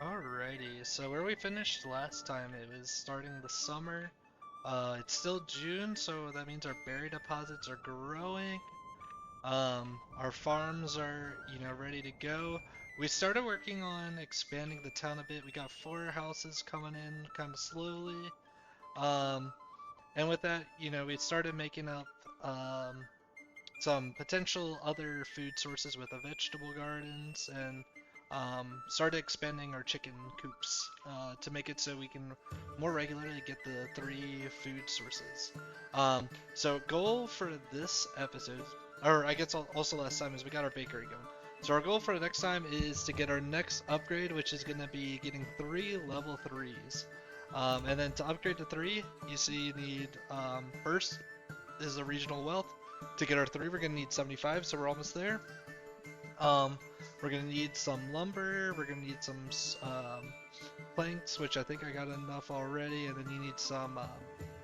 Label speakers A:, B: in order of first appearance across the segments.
A: Alrighty, so where we finished last time, it was starting the summer. It's still June, so that means our berry deposits are growing. Our farms are, ready to go. We started working on expanding the town a bit. We got 4 houses coming in kind of slowly. Um, and with that, we started making up some potential other food sources with the vegetable gardens and started expanding our chicken coops to make it so we can more regularly get the 3 food sources. So goal for this episode, or I guess also last time, is we got our bakery going. So our goal for the next time is to get our next upgrade, which is going to be getting 3 level 3s. And then to upgrade to 3, you see you need first is a regional wealth. To get our 3, we're gonna need 75, so we're almost there. Um, we're gonna need some lumber. We're gonna need some planks, which I think I got enough already, and then you need some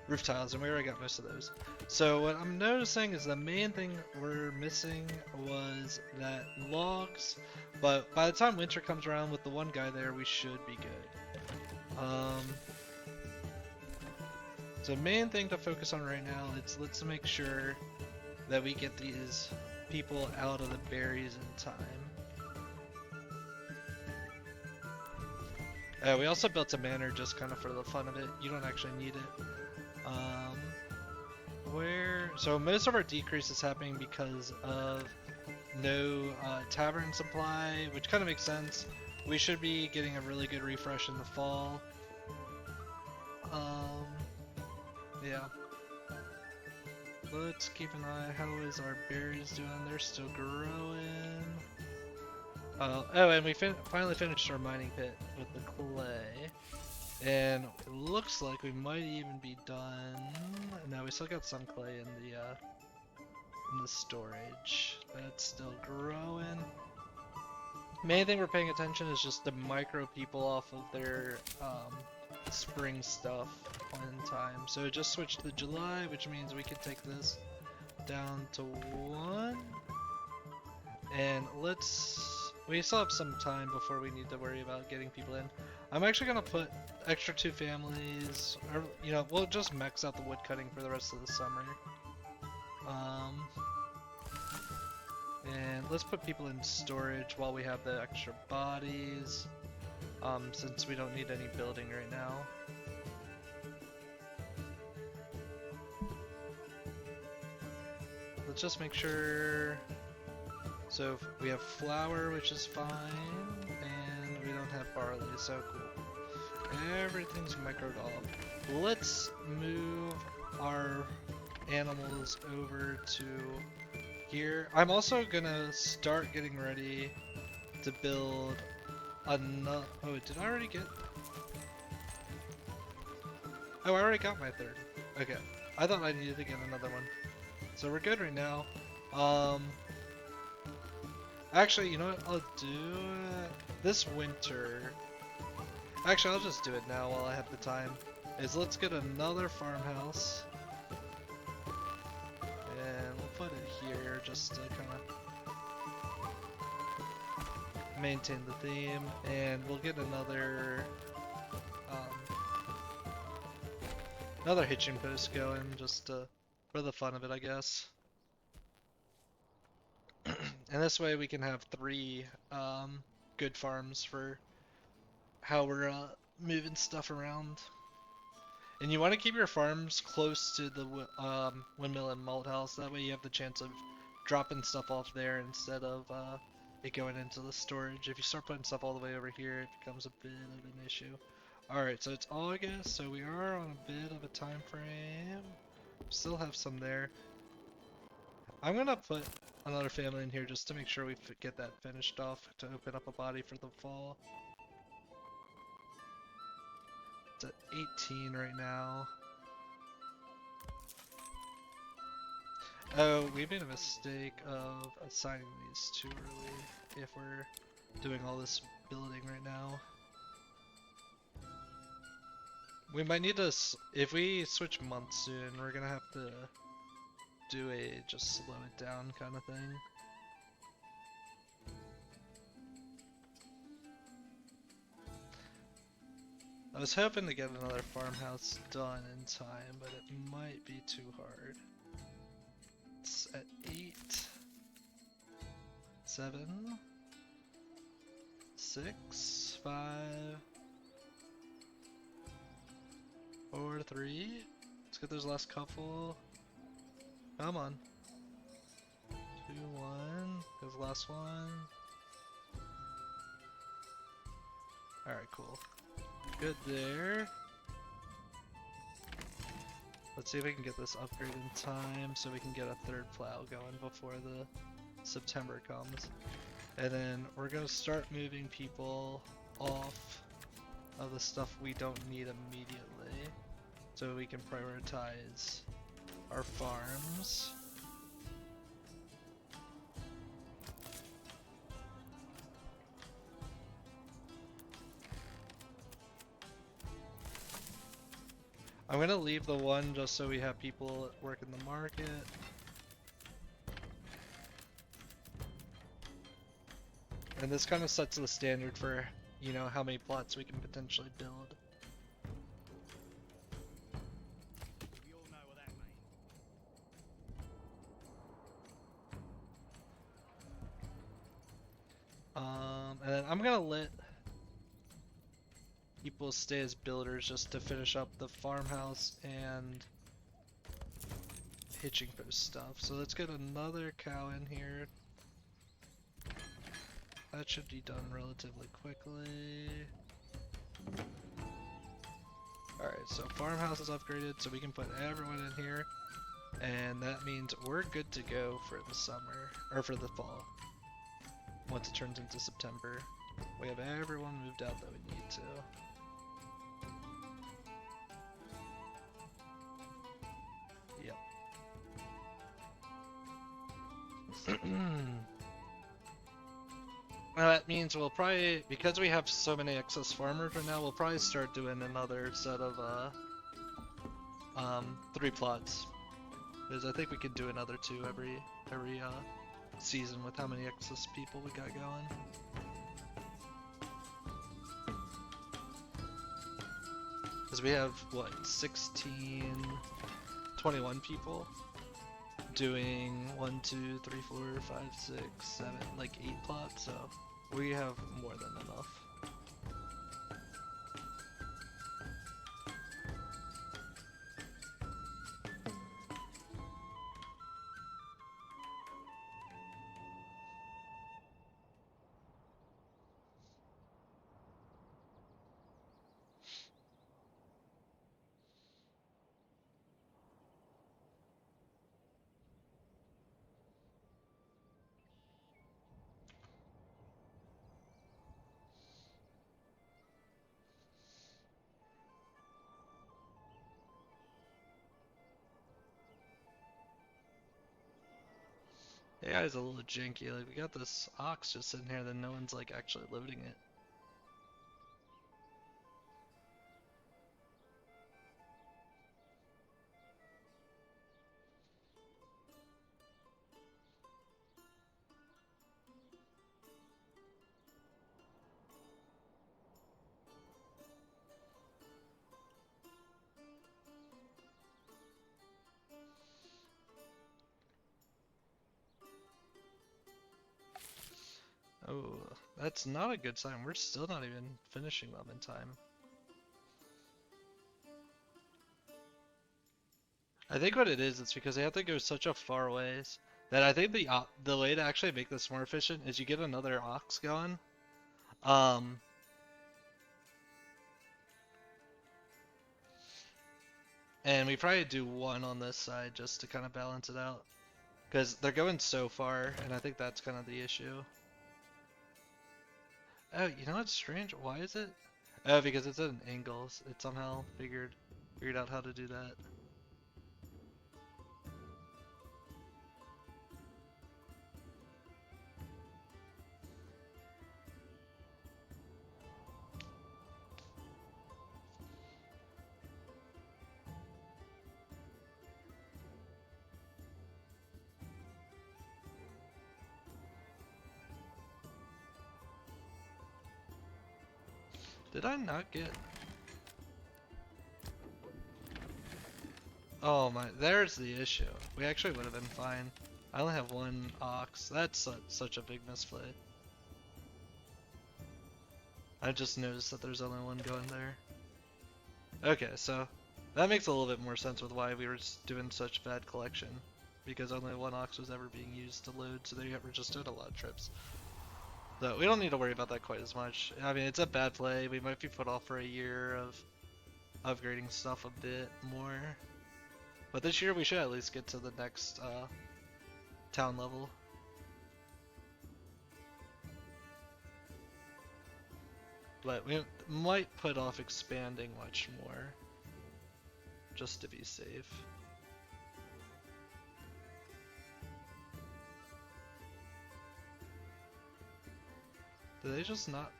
A: roof tiles, and we already got most of those. So what I'm noticing is the main thing we're missing was that logs, but by the time winter comes around with the one guy there, we should be good. So main thing to focus on right now is let's make sure that we get these people out of the berries in time. We also built a manor just kind of for the fun of it. You don't actually need it. So most of our decrease is happening because of no tavern supply, which kind of makes sense. We should be getting a really good refresh in the fall. Yeah. Let's keep an eye. How is our berries doing? They're still growing. Oh, and we finally finished our mining pit with the clay. And it looks like we might even be done. No, we still got some clay in the storage. That's still growing. Main thing we're paying attention is just the micro people off of their spring stuff in time. So it just switched to July, which means we can take this down to 1. And we still have some time before we need to worry about getting people in. I'm actually gonna put extra 2 families, or we'll just max out the wood cutting for the rest of the summer. And let's put people in storage while we have the extra bodies, since we don't need any building right now. Let's just make sure. So we have flour, which is fine, and we don't have barley, so cool. Everything's microed off. Let's move our animals over to here. I'm also gonna start getting ready to build another. Oh, did I already get? Oh, I already got my 3rd. Okay, I thought I needed to get another one. So we're good right now. Actually, you know what I'll do? This winter... Actually, I'll just do it now while I have the time. Let's get another farmhouse. And we'll put it here just to kind of maintain the theme. And we'll get another hitching post going just for the fun of it, I guess. And this way we can have 3 good farms for how we're moving stuff around. And you want to keep your farms close to the windmill and malt house. That way you have the chance of dropping stuff off there instead of it going into the storage. If you start putting stuff all the way over here, it becomes a bit of an issue. Alright, so it's August, so we are on a bit of a time frame. Still have some there. I'm gonna put another family in here just to make sure we get that finished off to open up a body for the fall. It's at 18 right now. Oh, we made a mistake of assigning these too early if we're doing all this building right now. We might need to, if we switch months soon, we're gonna have to do a just slow it down kind of thing. I was hoping to get another farmhouse done in time, but it might be too hard. It's at 8, 7, 6, 5, 4, 3. Let's get those last couple. Come on. 2, 1. There's the last one. Alright, cool. Good there. Let's see if we can get this upgrade in time so we can get a third plow going before the September comes. And then we're gonna start moving people off of the stuff we don't need immediately so we can prioritize our farms. I'm gonna leave the one just so we have people working the market. And this kind of sets the standard for, you know, how many plots we can potentially build.
B: We all know what that means.
A: And then I'm gonna let people stay as builders just to finish up the farmhouse and hitching post stuff. So let's get another cow in here. That should be done relatively quickly. Alright, so farmhouse is upgraded so we can put everyone in here. And that means we're good to go for the summer, or for the fall. Once it turns into September. We have everyone moved out that we need to. Yep. That means we'll probably, because we have so many excess farmers right now, we'll probably start doing another set of 3 plots. Because I think we could do another 2 every season with how many excess people we got going. Because we have, what, 16, 21 people doing 1, 2, 3, 4, 5, 6, 7, like 8 plots, so we have more than enough. AI is a little janky, like we got this ox just sitting here, then no one's like actually loading it. Oh, that's not a good sign. We're still not even finishing them in time. I think what it is, it's because they have to go such a far ways that I think the way to actually make this more efficient is you get another ox going. And we probably do 1 on this side just to kind of balance it out. Because they're going so far, and I think that's kind of the issue. Oh, you know what's strange? Why is it? Oh, because it's at an angle. It somehow figured out how to do that. Did I not get... Oh my, there's the issue. We actually would have been fine. I only have one ox. That's such a big misplay. I just noticed that there's only one going there. Okay, so that makes a little bit more sense with why we were doing such bad collection. Because only one ox was ever being used to load, so they were just doing a lot of trips. So we don't need to worry about that quite as much. I mean, it's a bad play. We might be put off for a year of upgrading stuff a bit more. But this year we should at least get to the next town level. But we might put off expanding much more, just to be safe. Did they just not?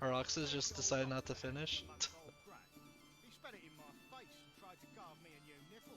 A: Our oxes just decided not to finish?
B: He spat it in my face and tried to carve me a new nipple.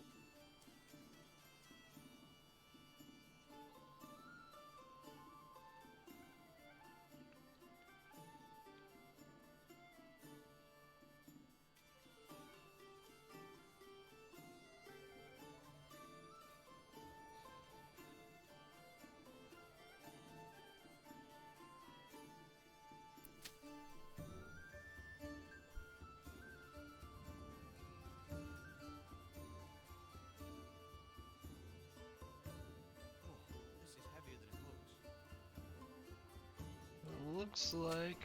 B: Oh, this is heavier than it looks.
A: It looks like...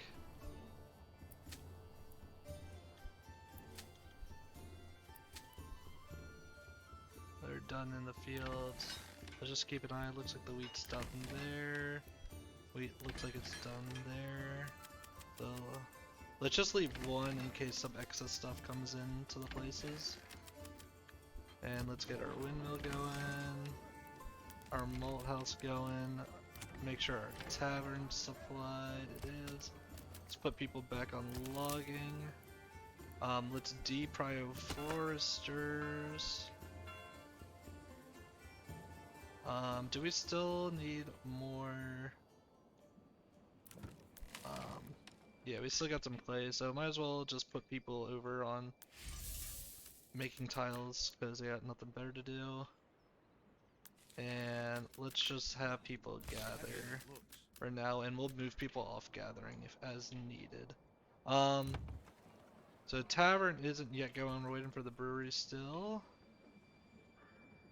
A: they're done in the fields. Let's just keep an eye. Looks like the wheat's done there. Wheat looks like it's done there. So let's just leave one in case some excess stuff comes into the places. And let's get our windmill going. Our malt house going. Make sure our tavern's supplied. It is. Let's put people back on logging. Let's deprio foresters. Do we still need more? Yeah, we still got some clay, so might as well just put people over on making tiles because they got nothing better to do. And let's just have people gather for now, and we'll move people off gathering if as needed. So tavern isn't yet going. We're waiting for the brewery still,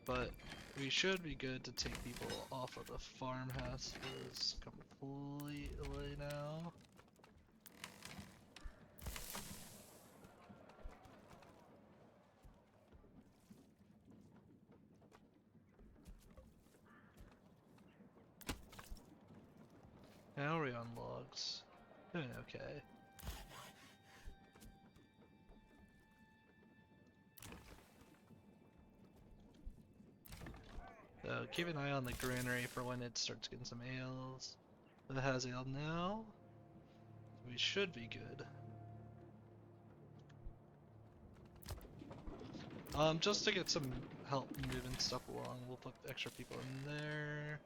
A: but we should be good to take people off of the farmhouses completely now. How are we on logs? Doing okay. So keep an eye on the granary for when it starts getting some ales. It has ale now. We should be good. Just to get some help moving stuff along, we'll put extra people in there.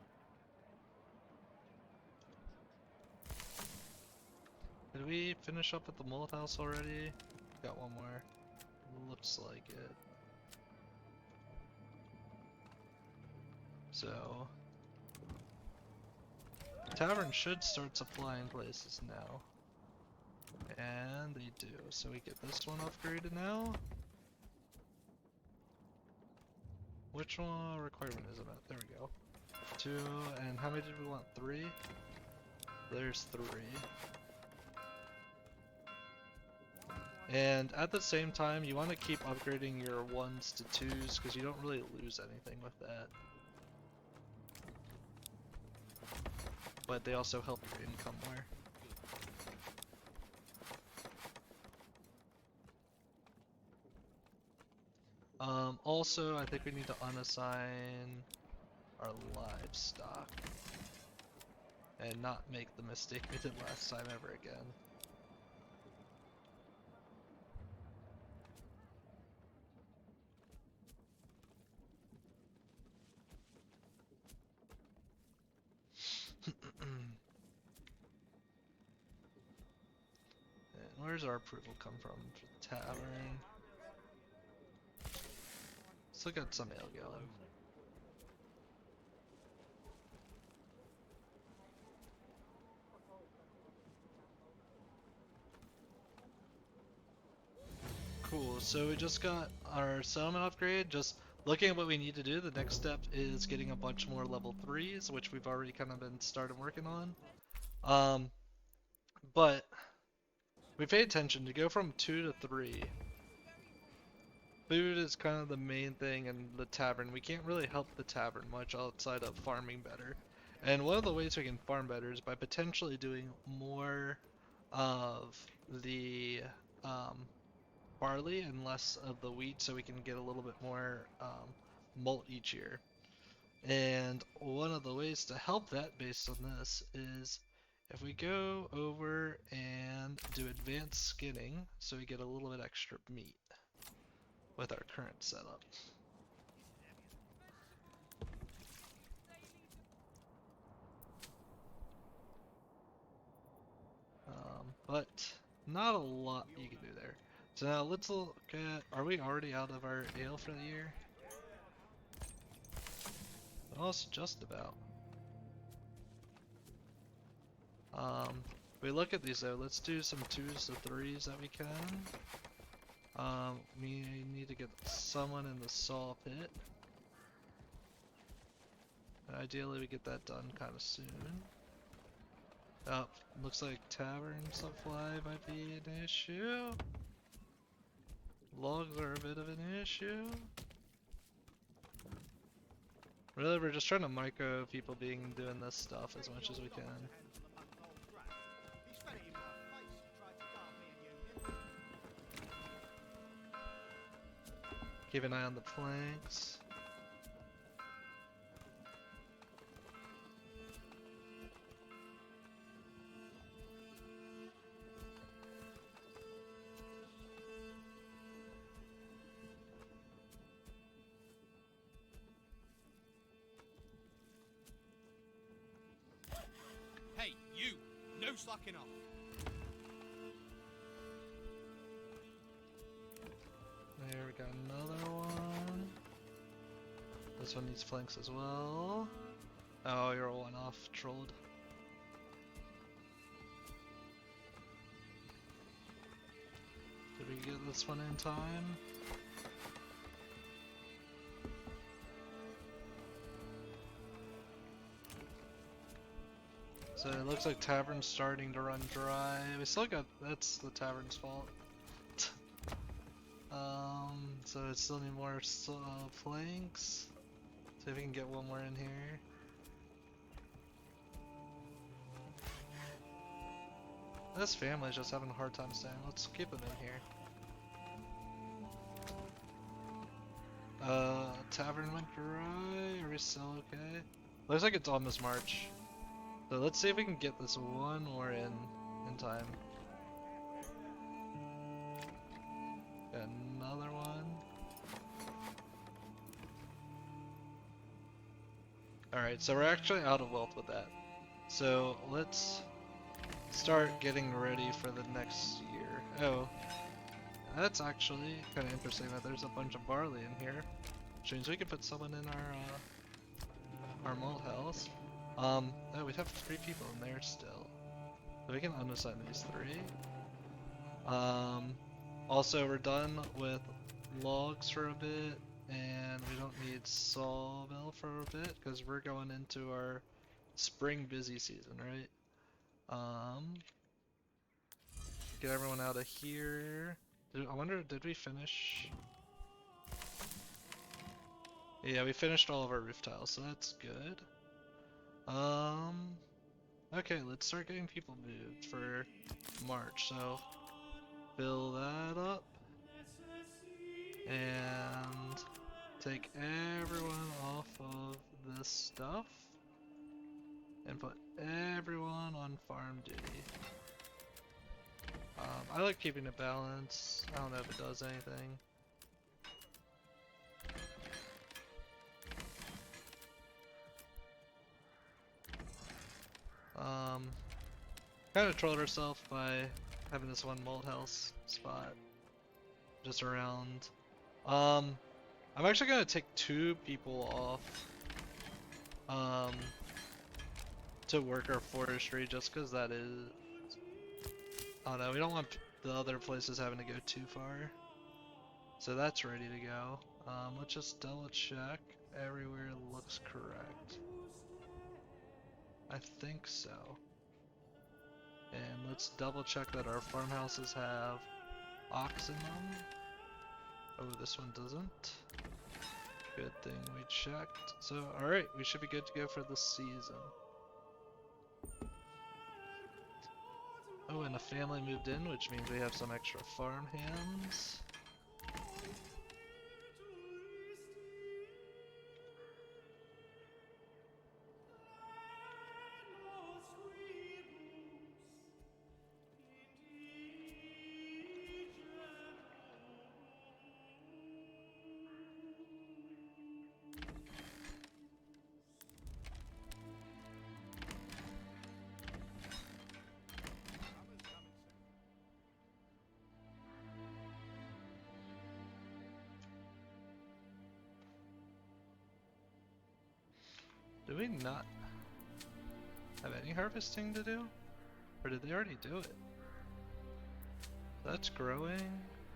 A: Did we finish up at the malt house already? Got one more. Looks like it. So, tavern should start supplying places now. And they do. So we get this one upgraded now. Which one requirement is it at? There we go. 2, and how many did we want? 3? There's 3. And at the same time, you want to keep upgrading your 1s to 2s because you don't really lose anything with that. But they also help your income more. Also, I think we need to unassign our livestock and not make the mistake we did last time ever again. And where's our approval come from? Tavern. Still got some ale going. Cool, so we just got our settlement upgrade. Just looking at what we need to do, the next step is getting a bunch more level 3s, which we've already kind of been started working on. But we pay attention to go from 2 to 3. Food is kind of the main thing in the tavern. We can't really help the tavern much outside of farming better. And one of the ways we can farm better is by potentially doing more of the barley and less of the wheat so we can get a little bit more malt each year. And one of the ways to help that based on this is if we go over and do advanced skinning so we get a little bit extra meat with our current setup. But not a lot you can do there. So now let's look at, are we already out of our ale for the year? Almost just about. We look at these though, let's do some 2s to 3s that we can. We need to get someone in the saw pit. And ideally we get that done kind of soon. Oh, looks like tavern supply might be an issue. Logs are a bit of an issue. Really, we're just trying to micro people doing this stuff as much as we can. Keep an eye on the planks.
B: Hey, you! No slacking off.
A: There, we got another one. This one needs flanks as well. Oh, you're a one-off, trolled. Did we get this one in time? So it looks like tavern's starting to run dry. We still got, that's the tavern's fault. So it still need more planks. See if we can get one more in here. This family's just having a hard time staying. Let's keep them in here. Tavern went dry. Are we still okay? Looks like it's almost March. So let's see if we can get this one more in time. Got another one. Alright, so we're actually out of wealth with that. So let's start getting ready for the next year. Oh, that's actually kind of interesting that there's a bunch of barley in here, which means we can put someone in our malt house. Oh, we have 3 people in there still, so we can unassign these 3. Also, we're done with logs for a bit, and we don't need sawmill for a bit because we're going into our spring busy season, right? Get everyone out of here. I wonder, did we finish? Yeah, we finished all of our roof tiles, so that's good. Okay, let's start getting people moved for March. So fill that up and take everyone off of this stuff and put everyone on farm duty. I like keeping it balanced. I don't know if it does anything. Kind of trolled ourselves by having this one mold house spot just around. I'm actually gonna take 2 people off to work our forestry just because that is. Oh no, we don't want the other places having to go too far. So that's ready to go. Let's just double check everywhere looks correct. I think so. And let's double check that our farmhouses have ox in them. Oh, this one doesn't. Good thing we checked. So, alright, we should be good to go for the season. Oh, and a family moved in, which means we have some extra farm hands. Do we not have any harvesting to do? Or did they already do it? That's growing.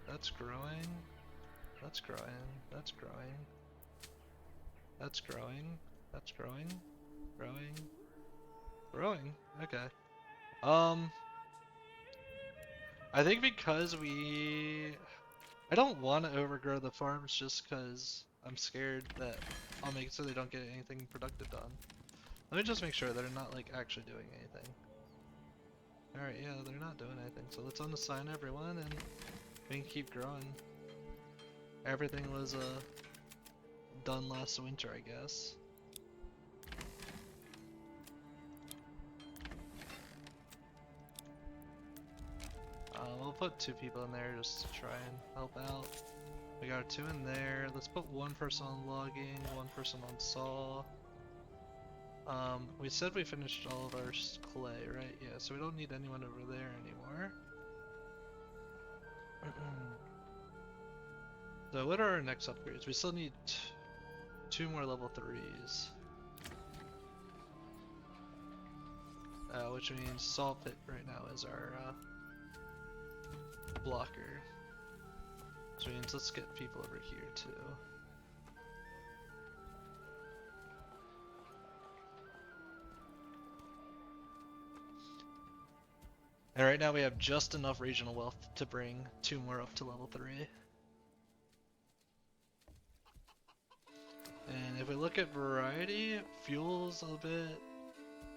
A: That's growing. That's growing. That's growing. That's growing. That's growing. Growing. Growing. Okay. I think because I don't want to overgrow the farms just because I'm scared that I'll make it so they don't get anything productive done. Let me just make sure they're not like actually doing anything. Alright, yeah, they're not doing anything. So let's unassign everyone and we can keep growing. Everything was done last winter, I guess. We'll put 2 people in there just to try and help out. We got 2 in there. Let's put 1 person on logging, 1 person on saw. We said we finished all of our clay, right? Yeah, so we don't need anyone over there anymore. So what are our next upgrades? We still need 2 more level 3s. Which means saw pit right now is our blocker. Which means let's get people over here too. And right now we have just enough regional wealth to bring 2 more up to level 3. And if we look at variety, fuel's a bit,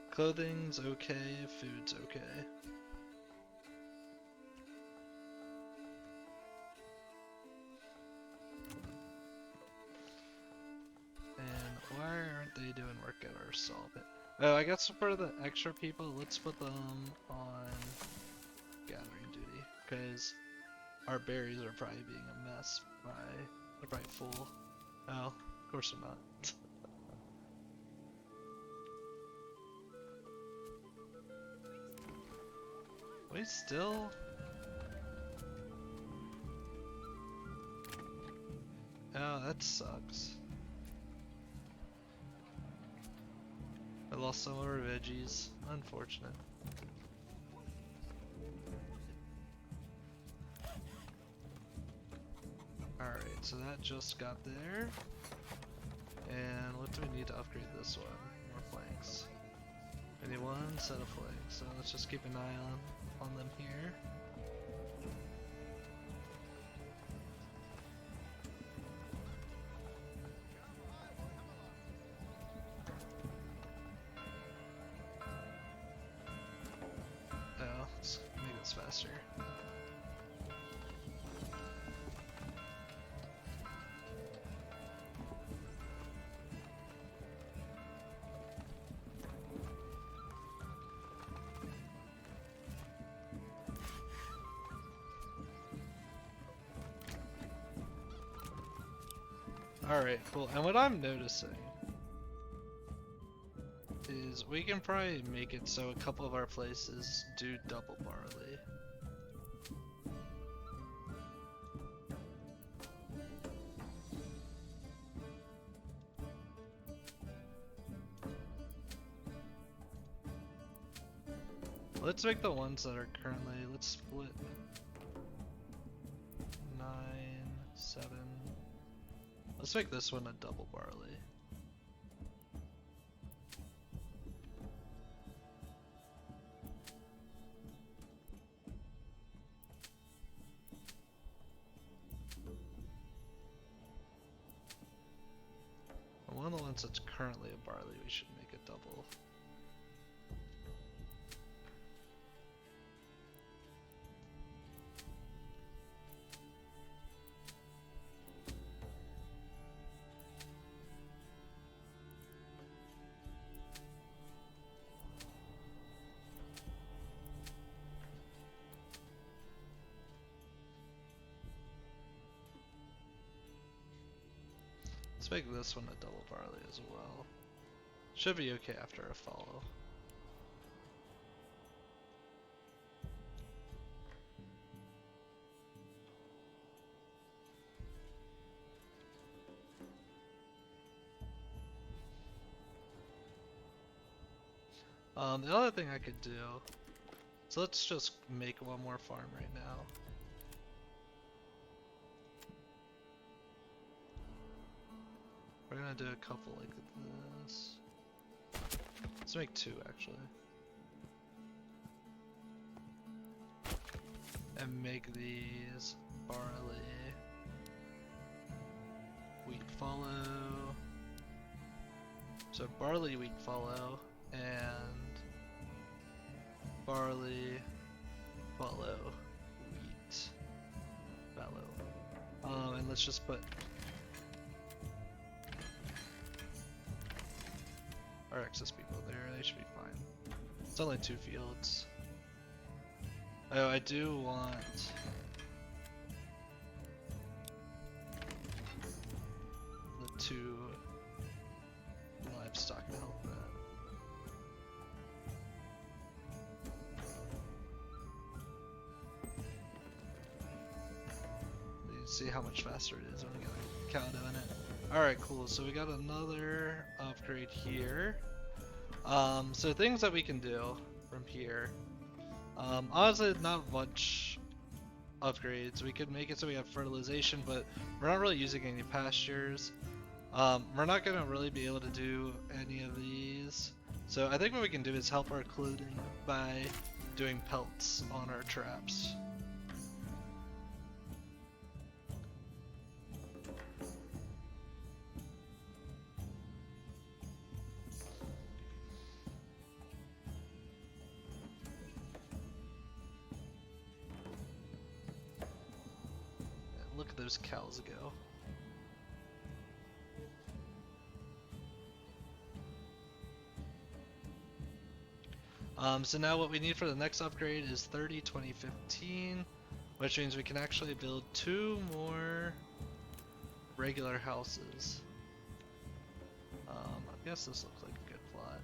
A: clothing's okay, food's okay. And why aren't they doing work at our saw pit? Oh, I guess for the extra people, let's put them on gathering duty, because our berries are probably being a mess they're probably full. Oh, of course they're not. We still... Oh, that sucks. I lost some of our veggies. Unfortunate. Alright, so that just got there. And what do we need to upgrade this one? More flanks. We need 1 set of flanks, so let's just keep an eye on them here. Oh, let's make this faster. Alright, cool. And what I'm noticing is we can probably make it so a couple of our places do double barley. Let's make the ones that are currently, let's split 9, 7. Let's make this one a double barley. And one of the ones that's currently a barley, we should make a double. Let's make this one a double barley as well. Should be okay after a follow. The other thing I could do, so let's just make one more farm right now. We're gonna do a couple like this. Let's make 2 actually. And make these barley, wheat follow. So barley, wheat follow, and barley, follow, wheat, fallow. And let's just put our excess people there, they should be fine. It's only 2 fields. Oh, I do want the 2 livestock to help that. You can see how much faster it is when we got a cow doing it. Alright, cool. So we got another upgrade here. So things that we can do from here. Honestly, not much upgrades. We could make it so we have fertilization, but we're not really using any pastures. We're not gonna really be able to do any of these. So I think what we can do is help our clothing by doing pelts on our traps. Look at those cows go. So now what we need for the next upgrade is 30, 20, 15, which means we can actually build 2 more regular houses. I guess this looks like a good plot.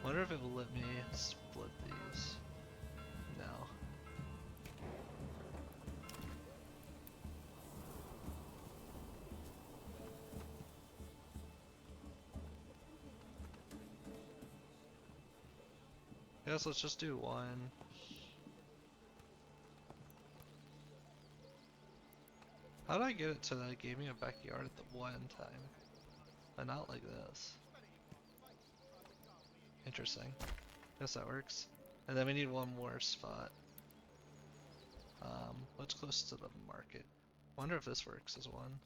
A: Wonder if it will let me split these. No. Yes, let's just do 1. How did I get it to that it gave me a backyard at the one time? And not like this. Interesting. Guess that works. And then we need 1 more spot. What's close to the market? Wonder if this works as 1.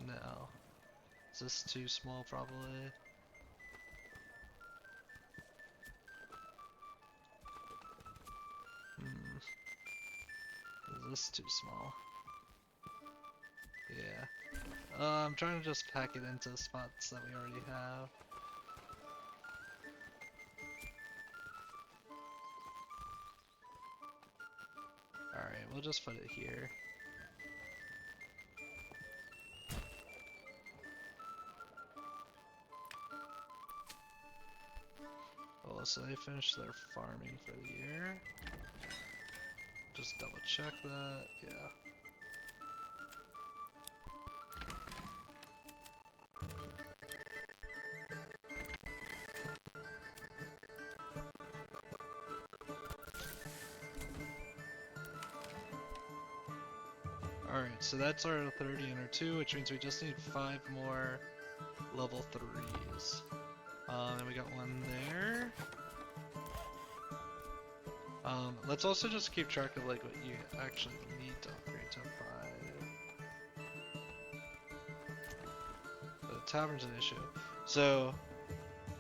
A: No. Is this too small probably? Is this too small? Yeah. I'm trying to just pack it into spots that we already have. Alright, we'll just put it here. Oh, so they finished their farming for the year. Just double check that, yeah. Alright, so that's our 30 and our 2, which means we just need 5 more level 3s. And we got one there. Let's also just keep track of like what you actually need to upgrade to 5. The tavern's an issue. So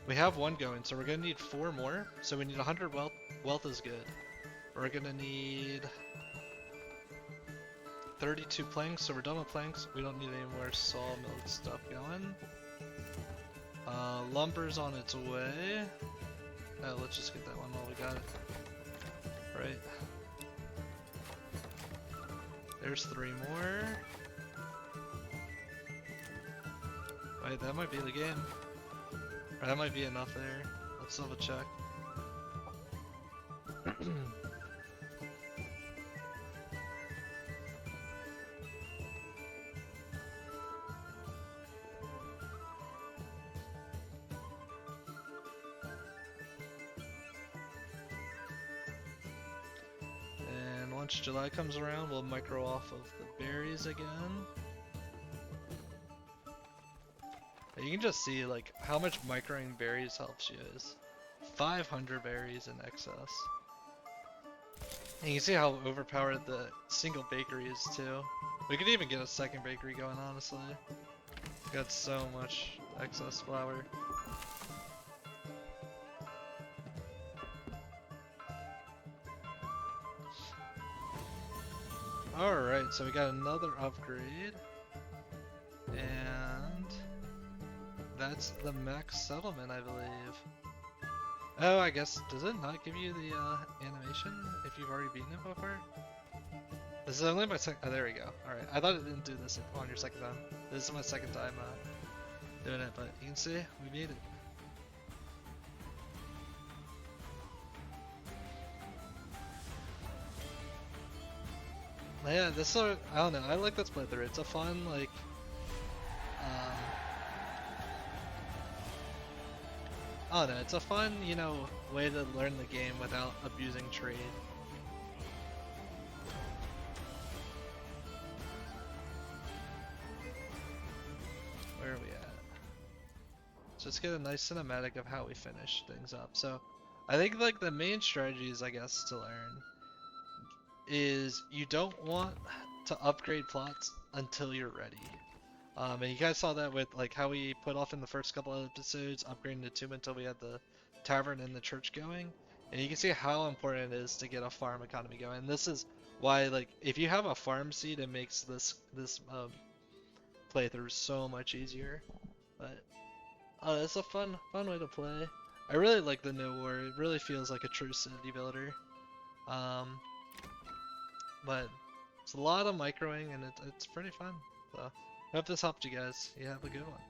A: we have one going, so we're gonna need 4 more. So we need 100 wealth. Wealth is good. We're gonna need 32 planks, so we're done with planks. We don't need any more sawmill stuff going. Lumber's on its way. Oh, let's just get that one while we got it. Right. There's 3 more. Wait, that might be the game. Or that might be enough there. Let's double check. And once July comes around, we'll micro off of the berries again. You can just see like how much microing berries helps you is 500 berries in excess. And you can see how overpowered the single bakery is too. We could even get a second bakery going, honestly. Got so much excess flour. Alright, so we got another upgrade. And that's the max settlement, I believe. Oh, I guess, does it not give you the animation if you've already beaten it before? This is only my second, oh, there we go. Alright, I thought it didn't do this on your second time. This is my second time doing it, but you can see, we beat it. Yeah, this sort of, I don't know, I like this playthrough. It's a fun, like, I don't know, it's a fun, you know, way to learn the game without abusing trade. Where are we at? Just get a nice cinematic of how we finish things up. So, I think like the main strategies, I guess, to learn is you don't want to upgrade plots until you're ready. And you guys saw that with like how we put off in the first couple of episodes, upgrading the tomb until we had the tavern and the church going. And you can see how important it is to get a farm economy going. And this is why, like, if you have a farm seed, it makes this playthrough so much easier. But it's a fun way to play. I really like the new war. It really feels like a true city builder. But it's a lot of microing and it's pretty fun. So, hope this helped you guys. You have a good one.